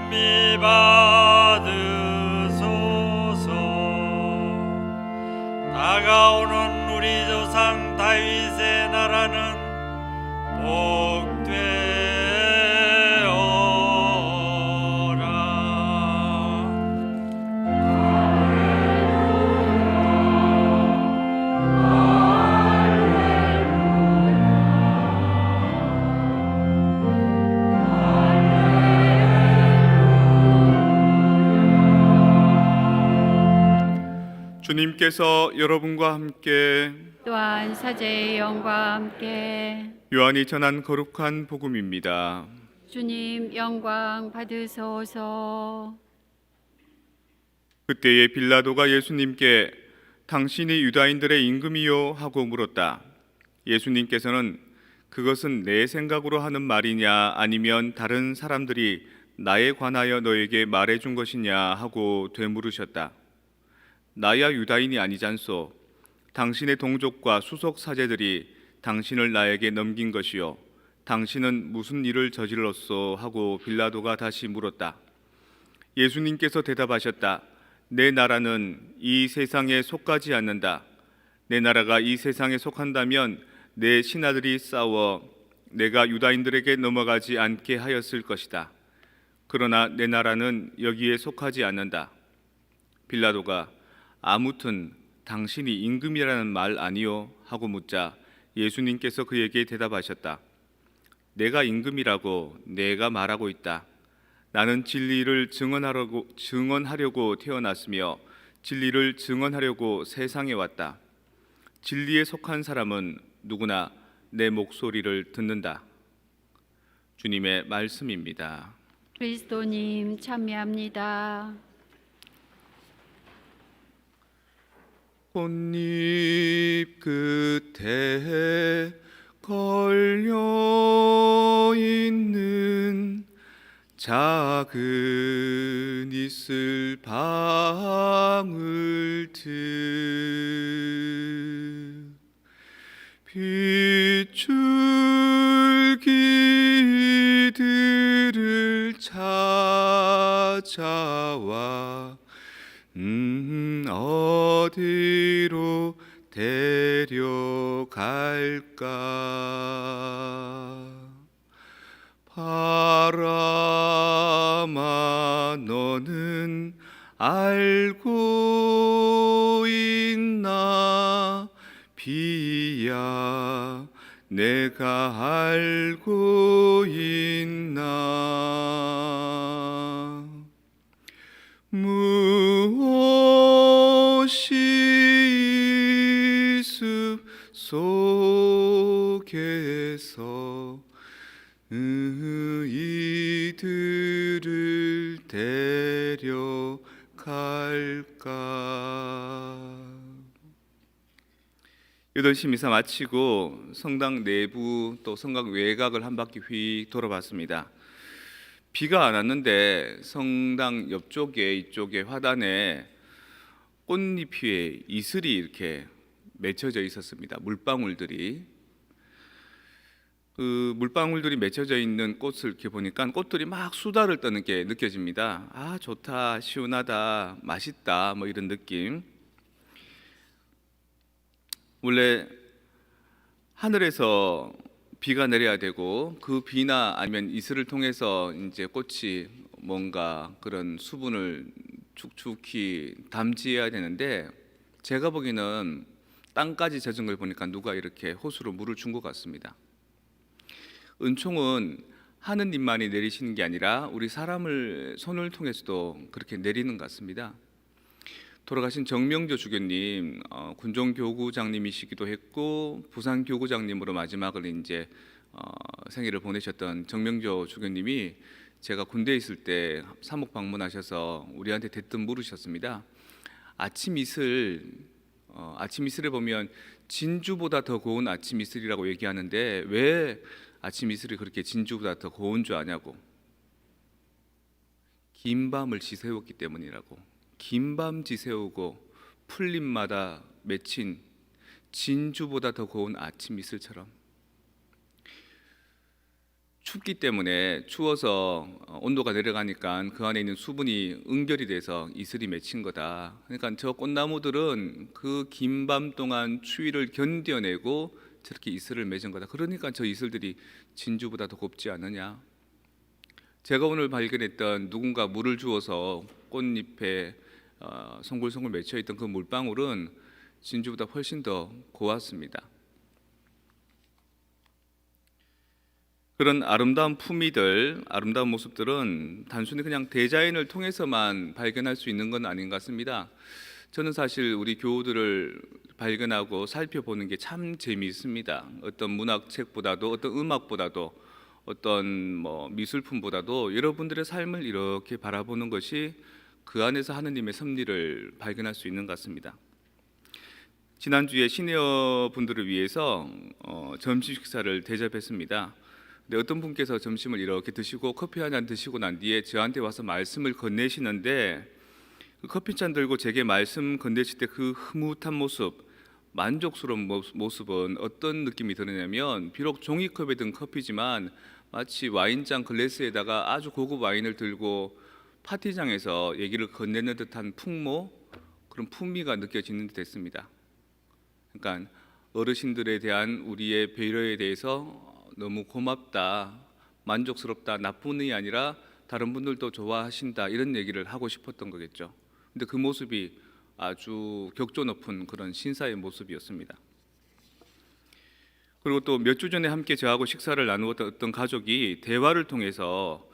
찬미 받으소서. 다가오는 우리 조상 다윗의 나라는 복되어라. 주님께서 여러분과 함께 또한 사제의 영과 함께 요한이 전한 거룩한 복음입니다. 주님 영광 받으소서. 그때에 빌라도가 예수님께 당신이 유다인들의 임금이요 하고 물었다. 예수님께서는 그것은 내 생각으로 하는 말이냐 아니면 다른 사람들이 나에 관하여 너에게 말해준 것이냐 하고 되물으셨다. 나야 유다인이 아니잖소. 당신의 동족과 수석 사제들이 당신을 나에게 넘긴 것이요, 당신은 무슨 일을 저질렀소 하고 빌라도가 다시 물었다. 예수님께서 대답하셨다. 내 나라는 이 세상에 속하지 않는다. 내 나라가 이 세상에 속한다면 내 신하들이 싸워 내가 유다인들에게 넘어가지 않게 하였을 것이다. 그러나 내 나라는 여기에 속하지 않는다. 빌라도가 아무튼 당신이 임금이라는 말 아니요 하고 묻자 예수님께서 그에게 대답하셨다. 내가 임금이라고 내가 말하고 있다. 나는 진리를 증언하려고 태어났으며 진리를 증언하려고 세상에 왔다. 진리에 속한 사람은 누구나 내 목소리를 듣는다. 주님의 말씀입니다. 그리스도님 찬미합니다. 꽃잎 끝에 걸려있는 작은 이슬 방울들, 빗줄기들을 찾아와 어디로 데려갈까? 바람아 너는 알고 있나? 비야 내가 알고 있나? 무엇이 숲 속에서 이들을 데려갈까? 8시 미사 마치고 성당 내부 또 성당 외곽을 한 바퀴 휙 돌아봤습니다. 비가 안 왔는데 성당 옆쪽에 이쪽에 화단에 꽃잎 위에 이슬이 이렇게 맺혀져 있었습니다. 물방울들이. 그 물방울들이 맺혀져 있는 꽃을 이렇게 보니까 꽃들이 막 수다를 떠는 게 느껴집니다. 아, 좋다, 시원하다, 맛있다, 뭐 이런 느낌. 원래 하늘에서 비가 내려야 되고 그 비나 아니면 이슬을 통해서 이제 꽃이 뭔가 그런 수분을 축축히 담지해야 되는데, 제가 보기에는 땅까지 젖은 걸 보니까 누가 이렇게 호수로 물을 준 것 같습니다. 은총은 하느님만이 내리시는 게 아니라 우리 사람을 손을 통해서도 그렇게 내리는 것 같습니다. 돌아가신 정명조 주교님, 군종교구장님이시기도 했고 부산교구장님으로 마지막을 이제 생애를 보내셨던 정명조 주교님이 제가 군대에 있을 때 사목 방문하셔서 우리한테 대뜸 물으셨습니다. 아침 이슬에 보면 진주보다 더 고운 아침 이슬이라고 얘기하는데 왜 아침 이슬이 그렇게 진주보다 더 고운 줄 아냐고. 긴 밤을 지새웠기 때문이라고. 긴 밤 지새우고 풀잎마다 맺힌 진주보다 더 고운 아침 이슬처럼 춥기 때문에 추워서 온도가 내려가니까 그 안에 있는 수분이 응결이 돼서 이슬이 맺힌 거다. 그러니까 저 꽃나무들은 그 긴 밤 동안 추위를 견뎌내고 저렇게 이슬을 맺은 거다. 그러니까 저 이슬들이 진주보다 더 곱지 않느냐. 제가 오늘 발견했던 누군가 물을 주어서 꽃잎에 송글송글 맺혀 있던 그 물방울은 진주보다 훨씬 더 고왔습니다. 그런 아름다운 품위들, 아름다운 모습들은 단순히 그냥 대자연을 통해서만 발견할 수 있는 건 아닌 것 같습니다. 저는 사실 우리 교우들을 발견하고 살펴보는 게 참 재미있습니다. 어떤 문학책보다도, 어떤 음악보다도, 어떤 미술품보다도 여러분들의 삶을 이렇게 바라보는 것이 그 안에서 하느님의 섭리를 발견할 수 있는 것 같습니다. 지난주에 시니어 분들을 위해서 점심 식사를 대접했습니다. 근데 어떤 분께서 점심을 이렇게 드시고 커피 한 잔 드시고 난 뒤에 저한테 와서 말씀을 건네시는데 그 커피잔 들고 제게 말씀 건네실 때 그 흐뭇한 모습, 만족스러운 모습은 어떤 느낌이 드느냐면 비록 종이컵에 든 커피지만 마치 와인잔 글래스에다가 아주 고급 와인을 들고 파티장에서 얘기를 건네는 듯한 풍모, 그런 풍미가 느껴지는 듯 했습니다. 그러니까 어르신들에 대한 우리의 배려에 대해서 너무 고맙다, 만족스럽다, 나뿐이 아니라 다른 분들도 좋아하신다, 이런 얘기를 하고 싶었던 거겠죠. 근데 그 모습이 아주 격조 높은 그런 신사의 모습이었습니다. 그리고 또 몇 주 전에 함께 저하고 식사를 나누었던 어떤 가족이 대화를 통해서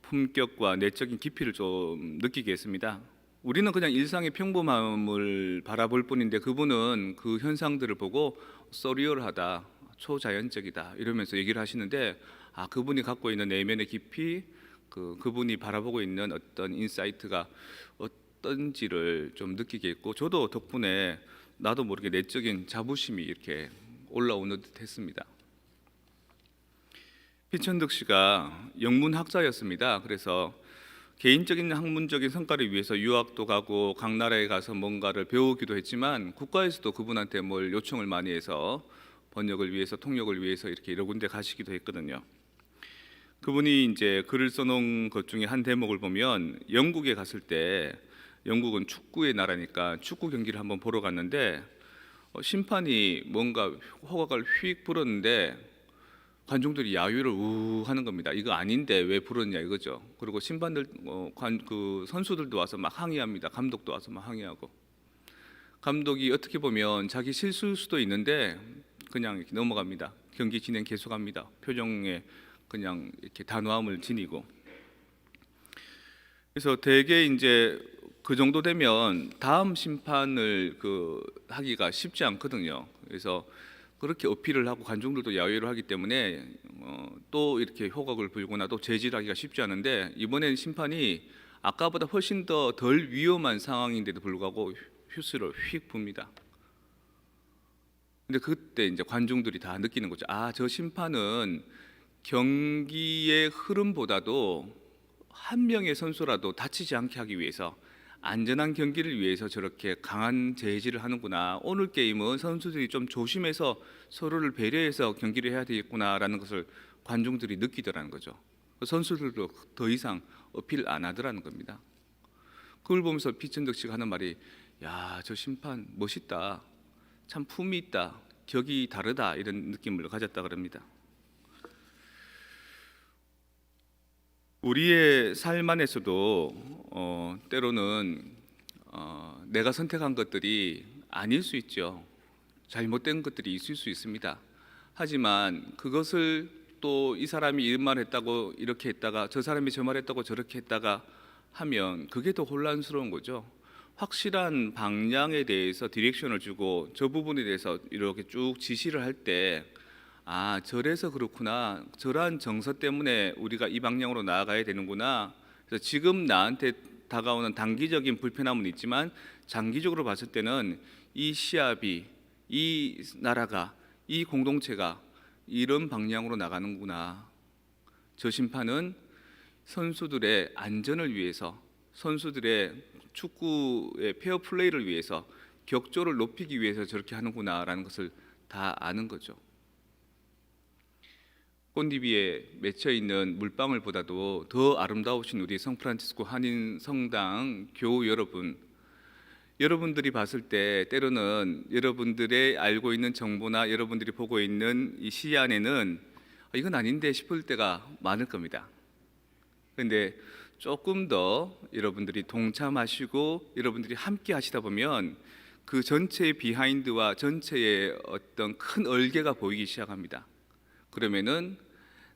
품격과 내적인 깊이를 좀 느끼게 했습니다. 우리는 그냥 일상의 평범함을 바라볼 뿐인데 그분은 그 현상들을 보고 서리얼하다, 초자연적이다 이러면서 얘기를 하시는데, 그분이 갖고 있는 내면의 깊이, 그분이 바라보고 있는 어떤 인사이트가 어떤지를 좀 느끼게 했고, 저도 덕분에 나도 모르게 내적인 자부심이 이렇게 올라오는 듯 했습니다. 피천득 씨가 영문학자였습니다. 그래서 개인적인 학문적인 성과를 위해서 유학도 가고 각 나라에 가서 뭔가를 배우기도 했지만 국가에서도 그분한테 뭘 요청을 많이 해서 번역을 위해서, 통역을 위해서 이렇게 여러 군데 가시기도 했거든요. 그분이 이제 글을 써놓은 것 중에 한 대목을 보면 영국에 갔을 때, 영국은 축구의 나라니까 축구 경기를 한번 보러 갔는데 심판이 뭔가 호각을 휙 불었는데 관중들이 야유를 우 하는 겁니다. 이거 아닌데 왜 불었냐 이거죠. 그리고 심판들, 그 선수들도 와서 막 항의합니다. 감독도 와서 막 항의하고, 감독이 어떻게 보면 자기 실수일 수도 있는데 그냥 이렇게 넘어갑니다. 경기 진행 계속합니다. 표정에 그냥 이렇게 단호함을 지니고. 그래서 대개 이제 그 정도 되면 다음 심판을 하기가 쉽지 않거든요. 그래서 그렇게 어필을 하고 관중들도 야유를 하기 때문에 또 이렇게 호각을 불거나 또 제지하기가 쉽지 않은데, 이번엔 심판이 아까보다 훨씬 더 덜 위험한 상황인데도 불구하고 휴스를 휙 붑니다. 근데 그때 이제 관중들이 다 느끼는 거죠. 저 심판은 경기의 흐름보다도 한 명의 선수라도 다치지 않게 하기 위해서, 안전한 경기를 위해서 저렇게 강한 제지를 하는구나. 오늘 게임은 선수들이 좀 조심해서 서로를 배려해서 경기를 해야 되겠구나라는 것을 관중들이 느끼더라는 거죠. 선수들도 더 이상 어필 안 하더라는 겁니다. 그걸 보면서 피천득 씨가 하는 말이, 야, 저 심판 멋있다, 참 품이 있다, 격이 다르다, 이런 느낌을 가졌다 그럽니다. 우리의 삶 안에서도 때로는 내가 선택한 것들이 아닐 수 있죠. 잘못된 것들이 있을 수 있습니다. 하지만 그것을 또 이 사람이 이런 말 했다고 이렇게 했다가 저 사람이 저 말 했다고 저렇게 했다가 하면 그게 더 혼란스러운 거죠. 확실한 방향에 대해서 디렉션을 주고 저 부분에 대해서 이렇게 쭉 지시를 할 때, 저래서 그렇구나, 저러한 정서 때문에 우리가 이 방향으로 나아가야 되는구나. 그래서 지금 나한테 다가오는 단기적인 불편함은 있지만 장기적으로 봤을 때는 이 시합이, 이 나라가, 이 공동체가 이런 방향으로 나가는구나. 저 심판은 선수들의 안전을 위해서, 선수들의 축구의 페어 플레이를 위해서, 격조를 높이기 위해서 저렇게 하는구나라는 것을 다 아는 거죠. 꽃잎 위에 맺혀 있는 물방울보다도 더 아름다우신 우리 성프란치스코 한인 성당 교우 여러분, 여러분들이 봤을 때 때로는 여러분들의 알고 있는 정보나 여러분들이 보고 있는 이 시야 안에는 이건 아닌데 싶을 때가 많을 겁니다. 그런데 조금 더 여러분들이 동참하시고 여러분들이 함께 하시다 보면 그 전체의 비하인드와 전체의 어떤 큰 얼개가 보이기 시작합니다. 그러면은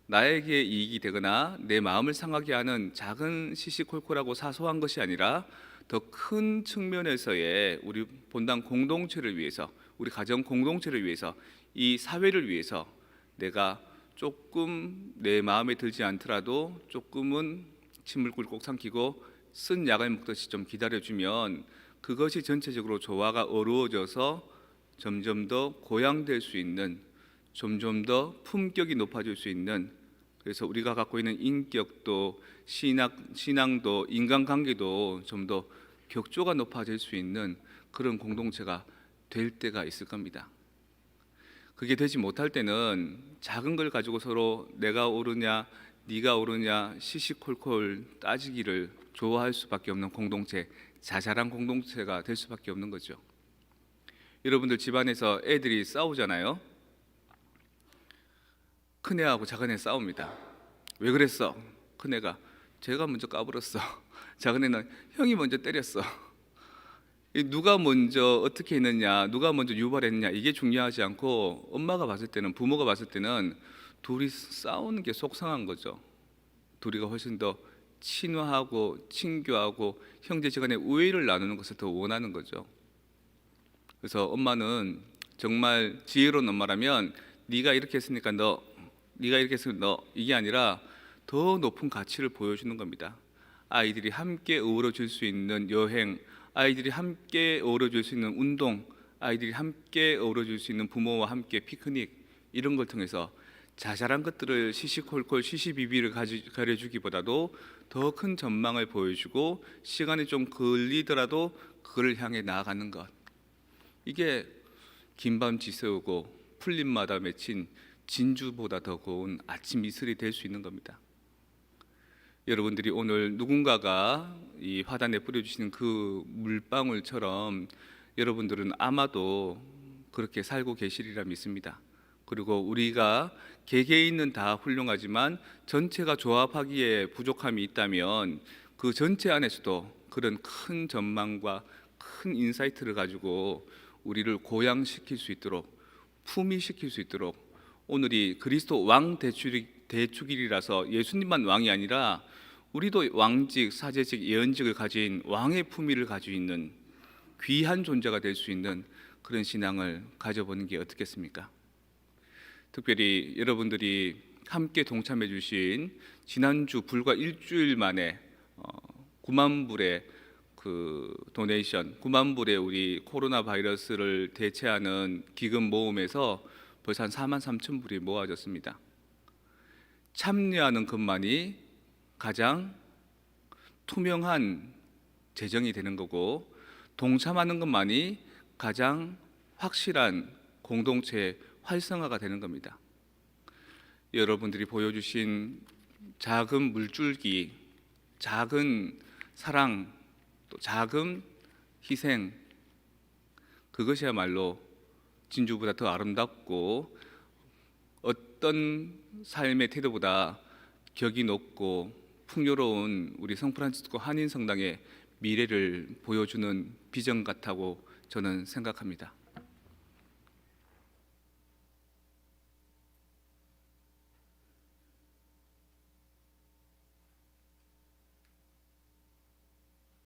나에게 이익이 되거나 내 마음을 상하게 하는 작은 시시콜콜하고 사소한 것이 아니라 더 큰 측면에서의 우리 본당 공동체를 위해서, 우리 가정 공동체를 위해서, 이 사회를 위해서 내가 조금 내 마음에 들지 않더라도 조금은 침을 꿀꺽 삼키고 쓴 약을 먹듯이 좀 기다려주면 그것이 전체적으로 조화가 어우러져서 점점 더 고양될 수 있는, 점점 더 품격이 높아질 수 있는, 그래서 우리가 갖고 있는 인격도 신앙도 인간관계도 좀 더 격조가 높아질 수 있는 그런 공동체가 될 때가 있을 겁니다. 그게 되지 못할 때는 작은 걸 가지고 서로 내가 옳으냐 네가 옳으냐 시시콜콜 따지기를 좋아할 수밖에 없는 공동체, 자잘한 공동체가 될 수밖에 없는 거죠. 여러분들 집안에서 애들이 싸우잖아요. 큰애하고 작은애 싸웁니다. 왜 그랬어? 큰애가 제가 먼저 까불었어. 작은애는 형이 먼저 때렸어. 누가 먼저 어떻게 했느냐, 누가 먼저 유발했느냐 이게 중요하지 않고 엄마가 봤을 때는, 부모가 봤을 때는 둘이 싸우는 게 속상한 거죠. 둘이가 훨씬 더 친화하고 친교하고 형제지간의 우애를 나누는 것을 더 원하는 거죠. 그래서 엄마는 정말 지혜로운 엄마라면 네가 이렇게 했으니까 너, 네가 이렇게 했으니까 너, 이게 아니라 더 높은 가치를 보여주는 겁니다. 아이들이 함께 어우러질 수 있는 여행, 아이들이 함께 어우러질 수 있는 운동, 아이들이 함께 어우러질 수 있는 부모와 함께 피크닉, 이런 걸 통해서 자잘한 것들을 시시콜콜 시시비비를 가려주기보다도 더 큰 전망을 보여주고 시간이 좀 걸리더라도 그를 향해 나아가는 것, 이게 긴밤 지새우고 풀잎마다 맺힌 진주보다 더 고운 아침 이슬이 될 수 있는 겁니다. 여러분들이 오늘 누군가가 이 화단에 뿌려주시는 그 물방울처럼 여러분들은 아마도 그렇게 살고 계시리라 믿습니다. 그리고 우리가 개개인은 다 훌륭하지만 전체가 조합하기에 부족함이 있다면 그 전체 안에서도 그런 큰 전망과 큰 인사이트를 가지고 우리를 고양시킬 수 있도록, 품위시킬 수 있도록, 오늘이 그리스도 왕 대축일이라서 예수님만 왕이 아니라 우리도 왕직, 사제직, 예언직을 가진 왕의 품위를 가지고 있는 귀한 존재가 될 수 있는 그런 신앙을 가져보는 게 어떻겠습니까? 특별히 여러분들이 함께 동참해 주신 지난주 불과 일주일 만에 9만 불의 그 도네이션, 9만 불의 우리 코로나 바이러스를 대체하는 기금 모금에서 벌써 한 4만 3천 불이 모아졌습니다. 참여하는 것만이 가장 투명한 재정이 되는 거고, 동참하는 것만이 가장 확실한 공동체의 활성화가 되는 겁니다. 여러분들이 보여주신 작은 물줄기, 작은 사랑, 또 작은 희생, 그것이야말로 진주보다 더 아름답고 어떤 삶의 태도보다 격이 높고 풍요로운 우리 성프란치스코 한인 성당의 미래를 보여주는 비전 같다고 저는 생각합니다.